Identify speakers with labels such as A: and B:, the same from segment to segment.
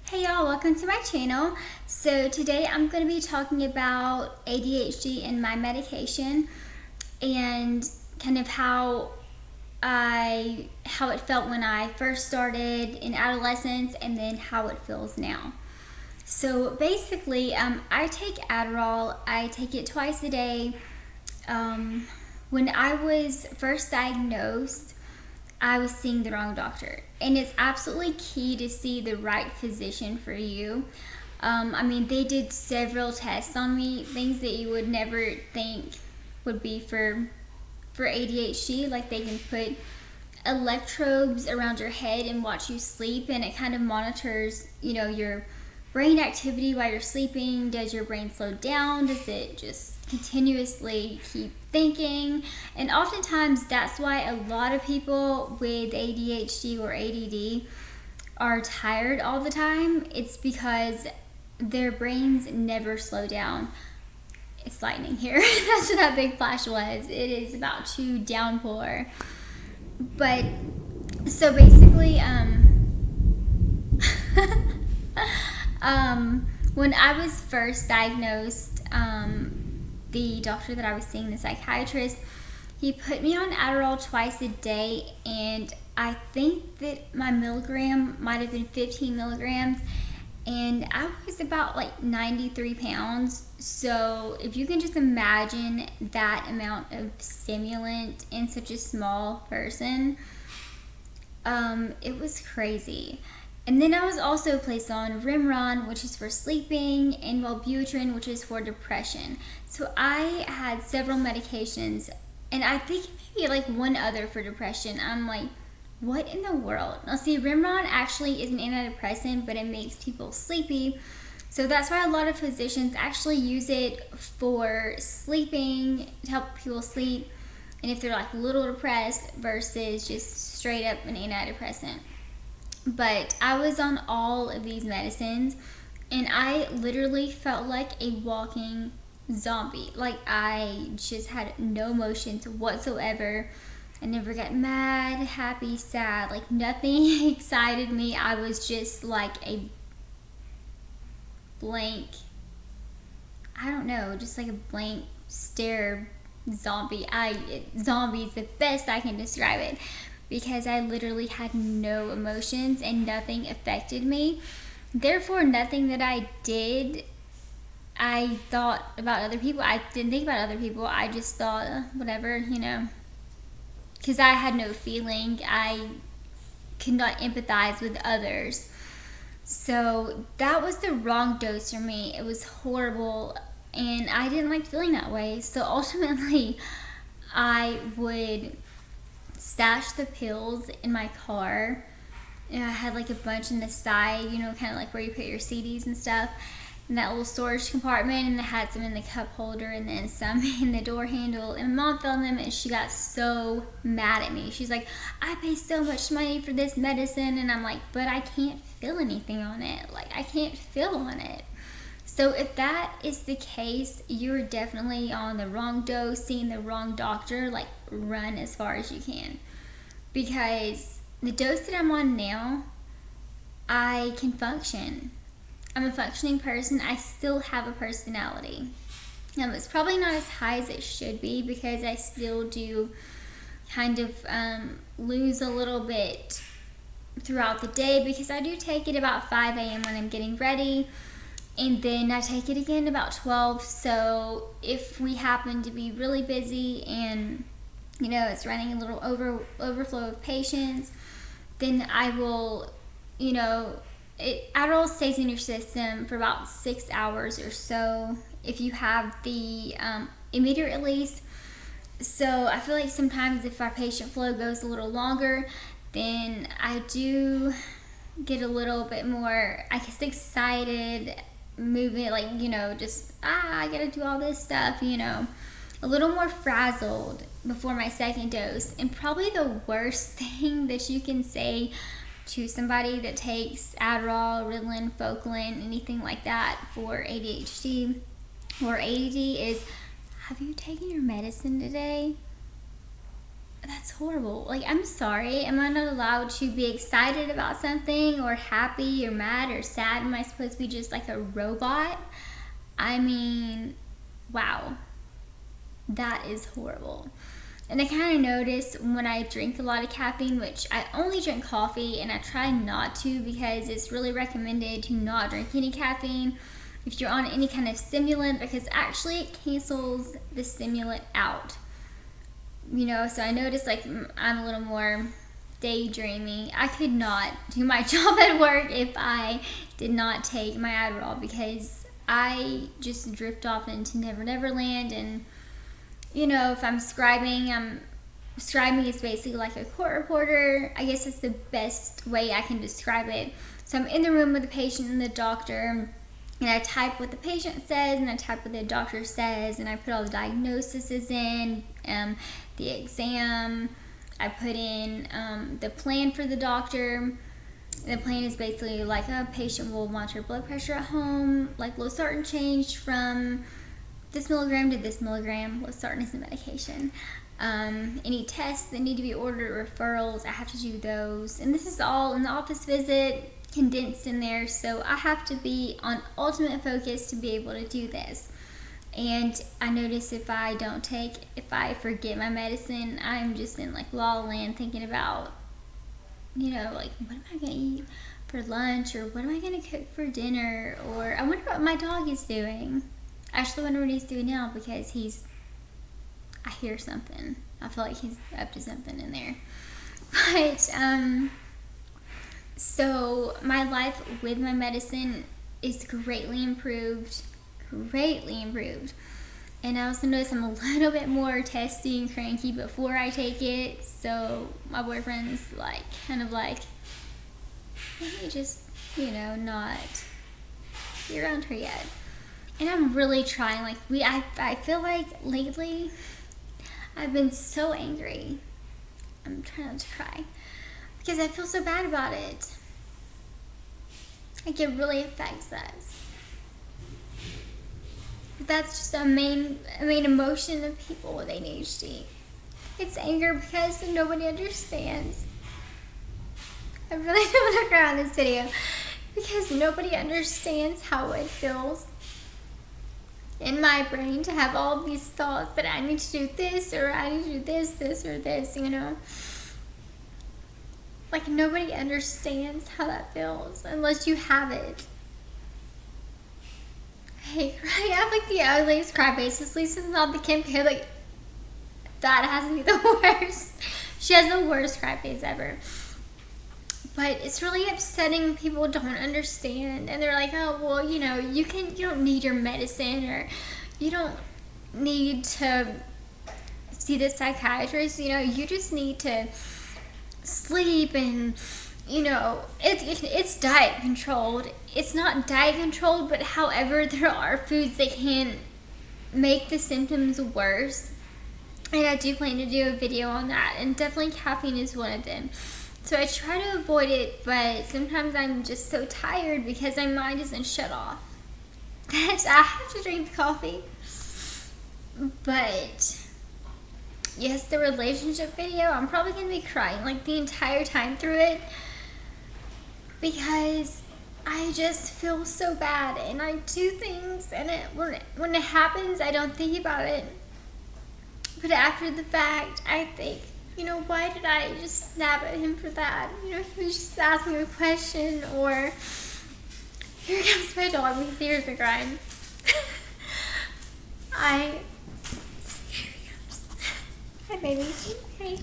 A: Hey y'all, welcome to my channel. So today I'm going to be talking about ADHD and my medication and kind of how it felt when I first started in adolescence and then how it feels now. So basically, I take Adderall. I take it twice a day. When I was first diagnosed, I was seeing the wrong doctor. And it's absolutely key to see the right physician for you. They did several tests on me, things that you would never think would be for ADHD. Like they can put electrodes around your head and watch you sleep, and it kind of monitors, your brain activity while you're sleeping. Does your brain slow down? Does it just continuously keep thinking? And oftentimes that's why a lot of people with ADHD or ADD are tired all the time. It's because their brains never slow down. It's lightning here. That's what that big flash was. It is about to downpour. But so basically, when I was first diagnosed, the doctor that I was seeing, the psychiatrist, he put me on Adderall twice a day, and I think that my milligram might have been 15 milligrams, and I was about like 93 pounds. So if you can just imagine that amount of stimulant in such a small person, it was crazy. And then I was also placed on Rimron, which is for sleeping, and Wellbutrin, which is for depression. So I had several medications, and I think maybe like one other for depression. I'm like, what in the world? Now see, Rimron actually is an antidepressant, but it makes people sleepy. So that's why a lot of physicians actually use it for sleeping, to help people sleep, and if they're like a little depressed, versus just straight up an antidepressant. But I was on all of these medicines, and I literally felt like a walking zombie. Like I just had no emotions whatsoever. I never got mad, happy, sad. Like nothing excited me. I was just like a blank, I don't know, just like a blank stare zombie. Zombie is the best I can describe it, because I literally had no emotions and nothing affected me. Therefore, nothing that I did, I thought about other people. I didn't think about other people. I just thought, whatever, because I had no feeling. I could not empathize with others. So that was the wrong dose for me. It was horrible, and I didn't like feeling that way. So ultimately, I would stash the pills in my car. And I had like a bunch in the side, kind of like where you put your CDs and stuff, in that little storage compartment, and I had some in the cup holder and then some in the door handle. And my mom found them, and she got so mad at me. She's like, I pay so much money for this medicine, and I'm like, but I can't feel anything on it. Like, I can't feel on it. So if that is the case, you're definitely on the wrong dose, seeing the wrong doctor. Like, run as far as you can. Because the dose that I'm on now, I can function. I'm a functioning person. I still have a personality. It's probably not as high as it should be, because I still do kind of lose a little bit throughout the day, because I do take it about 5 a.m. when I'm getting ready. And then I take it again about 12. So if we happen to be really busy and, it's running a little overflow of patients, then I will, Adderall stays in your system for about 6 hours or so if you have the immediate release. So I feel like sometimes if our patient flow goes a little longer, then I do get a little bit more, I guess, excited, moving, like, I gotta do all this stuff, a little more frazzled before my second dose. And probably the worst thing that you can say to somebody that takes Adderall, Ritalin, Focalin, anything like that for ADHD or ADD is, have you taken your medicine today? That's horrible. Like, I'm sorry. Am I not allowed to be excited about something or happy or mad or sad? Am I supposed to be just like a robot? I mean, wow. That is horrible. And I kind of notice when I drink a lot of caffeine, which I only drink coffee and I try not to because it's really recommended to not drink any caffeine if you're on any kind of stimulant, because actually it cancels the stimulant out. You know, so I notice like I'm a little more daydreamy. I could not do my job at work if I did not take my Adderall, because I just drift off into Never Never Land. And you know, if I'm scribing is basically like a court reporter. I guess that's the best way I can describe it. So I'm in the room with the patient and the doctor, and I type what the patient says and I type what the doctor says, and I put all the diagnoses in, the exam. I put in the plan for the doctor. The plan is basically like a patient will monitor blood pressure at home, like losartan changed from this milligram to this milligram. Losartan is the medication. Any tests that need to be ordered, referrals, I have to do those. And this is all in the office visit, condensed in there, so I have to be on ultimate focus to be able to do this. And I notice if I forget my medicine, I'm just in like la la land thinking about, you know, like, what am I gonna eat for lunch, or what am I gonna cook for dinner, or I wonder what my dog is doing. I actually wonder what he's doing now, because I hear something. I feel like he's up to something in there. But so my life with my medicine is greatly improved. And I also notice I'm a little bit more testy and cranky before I take it. So my boyfriend's like, kind of like, let me just, you know, not be around her yet. And I'm really trying. Like, I feel like lately I've been so angry. I'm trying not to cry because I feel so bad about it. Like, it really affects us. That's just a main emotion of people with ADHD. It's anger because nobody understands. I really don't want to cry on this video because nobody understands how it feels in my brain to have all these thoughts that I need to do this, or I need to do this or this, you know. Like, nobody understands how that feels unless you have it. Hey, I have like the ugliest cry face. Lisa's not the Kim K. Like, that has to be the worst. She has the worst cry face ever. But it's really upsetting when people don't understand, and they're like, oh, well, you know, you don't need your medicine, or you don't need to see the psychiatrist, you know, you just need to sleep, and you know, it's diet controlled. It's not diet controlled, but however, there are foods that can make the symptoms worse, and I do plan to do a video on that, and definitely caffeine is one of them. So I try to avoid it, but sometimes I'm just so tired because my mind doesn't shut off that I have to drink the coffee. But yes, the relationship video, I'm probably going to be crying like the entire time through it because I just feel so bad, and I do things, and when it happens, I don't think about it. But after the fact, I think, you know, why did I just snap at him for that? You know, he was just asking a question, or here comes my dog because he hears me crying. Hi, baby. Hey.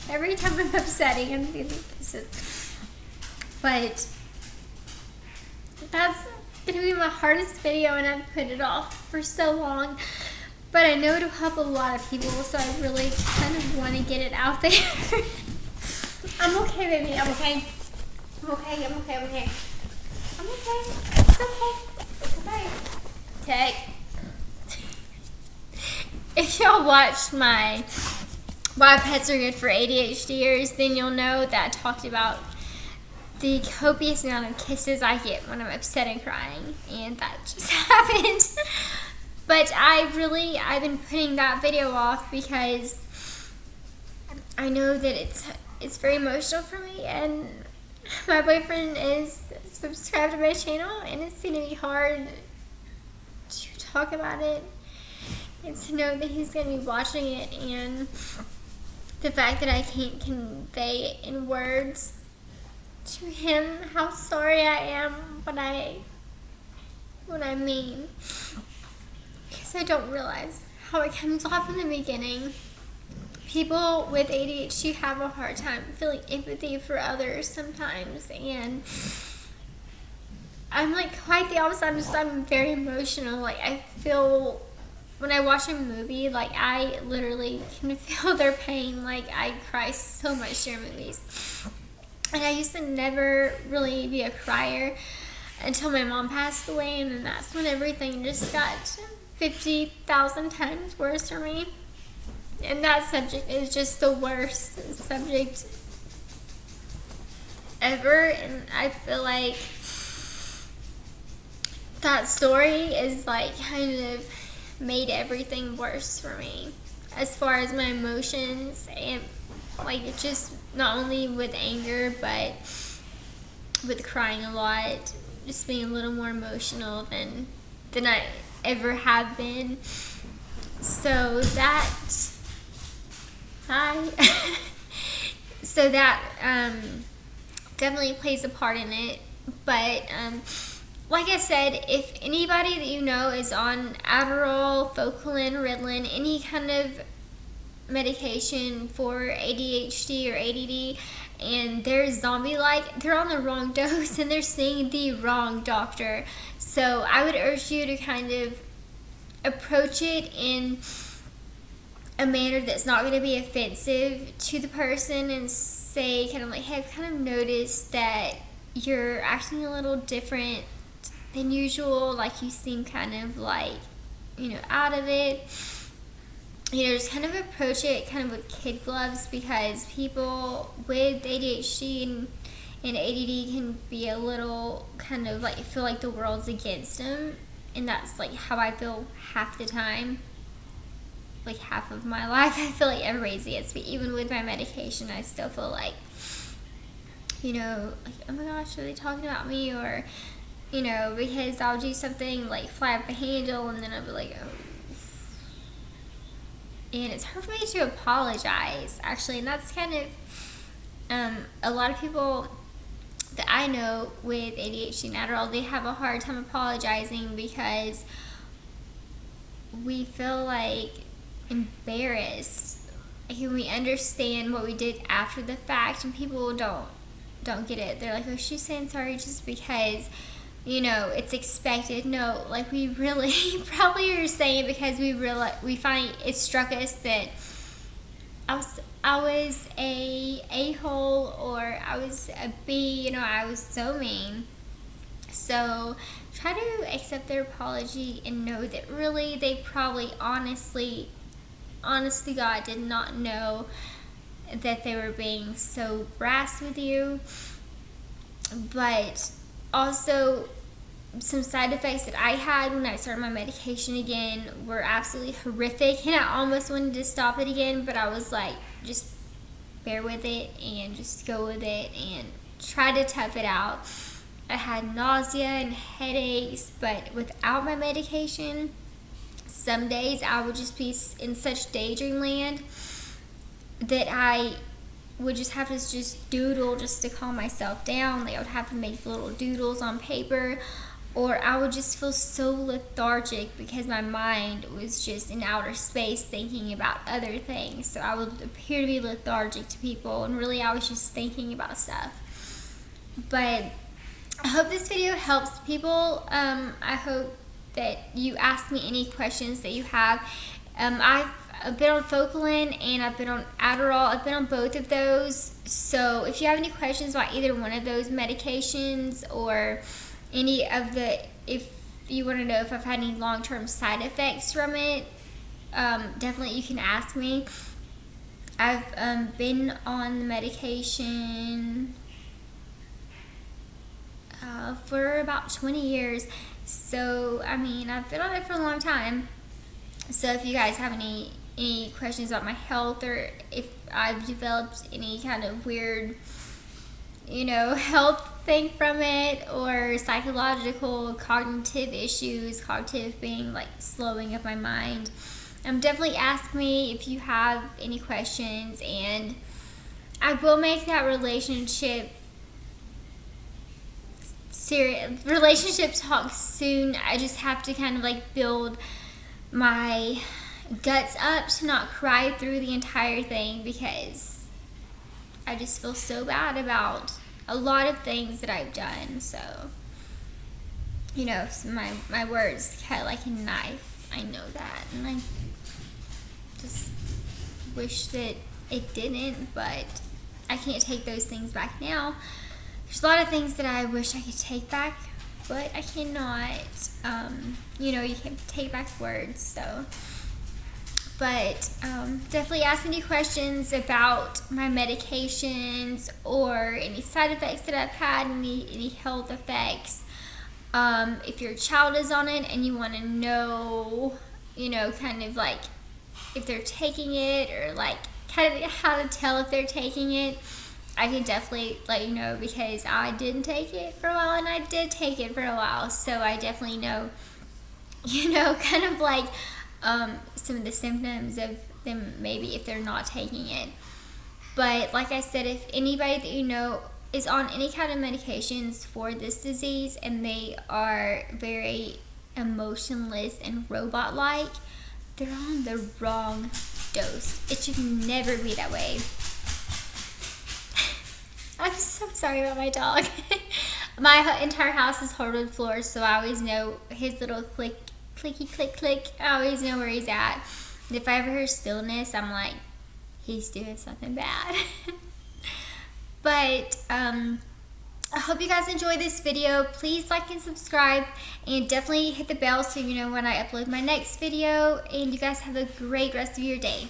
A: Every time I'm upsetting, I'm giving kisses. But that's gonna be my hardest video, and I've put it off for so long. But I know it'll help a lot of people, so I really kind of want to get it out there. I'm okay, baby. I'm okay. I'm okay. I'm okay. I'm okay. I'm okay. It's okay. It's okay. Okay. If y'all watched my Why Pets Are Good for ADHDers, then you'll know that I talked about the copious amount of kisses I get when I'm upset and crying, and that just happened. But I've been putting that video off because I know that it's very emotional for me, and my boyfriend is subscribed to my channel, and it's going to be hard to talk about it and to know that he's going to be watching it, and the fact that I can't convey in words to him how sorry I am what I mean, because I don't realize how it comes off in the beginning. People with ADHD have a hard time feeling empathy for others sometimes, and I'm like quite the opposite. I'm very emotional. Like, I feel when I watch a movie, like I literally can feel their pain. Like, I cry so much during movies, and I used to never really be a crier until my mom passed away, and then that's when everything just got 50,000 times worse for me. And that subject is just the worst subject ever, and I feel like that story is like kind of made everything worse for me as far as my emotions, and like it just not only with anger but with crying a lot, just being a little more emotional than I ever have been. So that so that definitely plays a part in it. But like I said, if anybody that you know is on Adderall, Focalin, Ritalin, any kind of medication for ADHD or ADD, and they're zombie-like, they're on the wrong dose and they're seeing the wrong doctor. So I would urge you to kind of approach it in a manner that's not going to be offensive to the person, and say kind of like, hey, I've kind of noticed that you're acting a little different than usual, like you seem kind of like, out of it. Just kind of approach it kind of with kid gloves, because people with ADHD and ADD can be a little kind of like feel like the world's against them, and that's like how I feel half the time. Like half of my life, I feel like everybody's against me. Even with my medication, I still feel like, like, oh my gosh, are they talking about me? Or, because I'll do something like fly up the handle, and then I'll be like, oh. And it's hard for me to apologize, actually, and that's kind of, a lot of people that I know with ADHD and Adderall, they have a hard time apologizing because we feel like embarrassed. Like, we understand what we did after the fact, and people don't get it. They're like, oh, she's saying sorry just because it's expected. No, like, we really probably are saying it because we find it struck us that I was a hole, or I was a B. I was so mean. So try to accept their apology and know that really they probably honestly God did not know that they were being so brass with you. But also, some side effects that I had when I started my medication again were absolutely horrific, and I almost wanted to stop it again, but I was like, just bear with it and just go with it and try to tough it out. I had nausea and headaches, but without my medication, some days I would just be in such daydream land that I would just have to just doodle just to calm myself down. Like, I would have to make little doodles on paper, or I would just feel so lethargic because my mind was just in outer space thinking about other things. So I would appear to be lethargic to people, and really I was just thinking about stuff. But I hope this video helps people. I hope that you ask me any questions that you have. I've been on Focalin and I've been on Adderall. I've been on both of those. So if you have any questions about either one of those medications, or any of if you want to know if I've had any long-term side effects from it, definitely you can ask me. I've been on the medication for about 20 years. So, I've been on it for a long time. So if you guys have any any questions about my health, or if I've developed any kind of weird, health thing from it, or psychological, cognitive issues, cognitive being like slowing of my mind. Definitely ask me if you have any questions, and I will make that relationship talk soon. I just have to kind of like build my guts up to not cry through the entire thing, because I just feel so bad about a lot of things that I've done. So, my words cut like a knife. I know that, and I just wish that it didn't, but I can't take those things back now. There's a lot of things that I wish I could take back, but I cannot. You can't take back words, so. But definitely ask any questions about my medications or any side effects that I've had, any health effects. If your child is on it and you want to know, kind of like if they're taking it, or like kind of how to tell if they're taking it, I can definitely let you know, because I didn't take it for a while and I did take it for a while. So I definitely know, kind of like some of the symptoms of them, maybe if they're not taking it. But like I said, if anybody that you know is on any kind of medications for this disease and they are very emotionless and robot-like, they're on the wrong dose. It should never be that way. I'm so sorry about my dog. My entire house is hardwood floors, so I always know his little clicky click click. I always know where he's at. And if I ever hear stillness, I'm like, he's doing something bad. But I hope you guys enjoyed this video. Please like and subscribe, and definitely hit the bell so you know when I upload my next video. And you guys have a great rest of your day.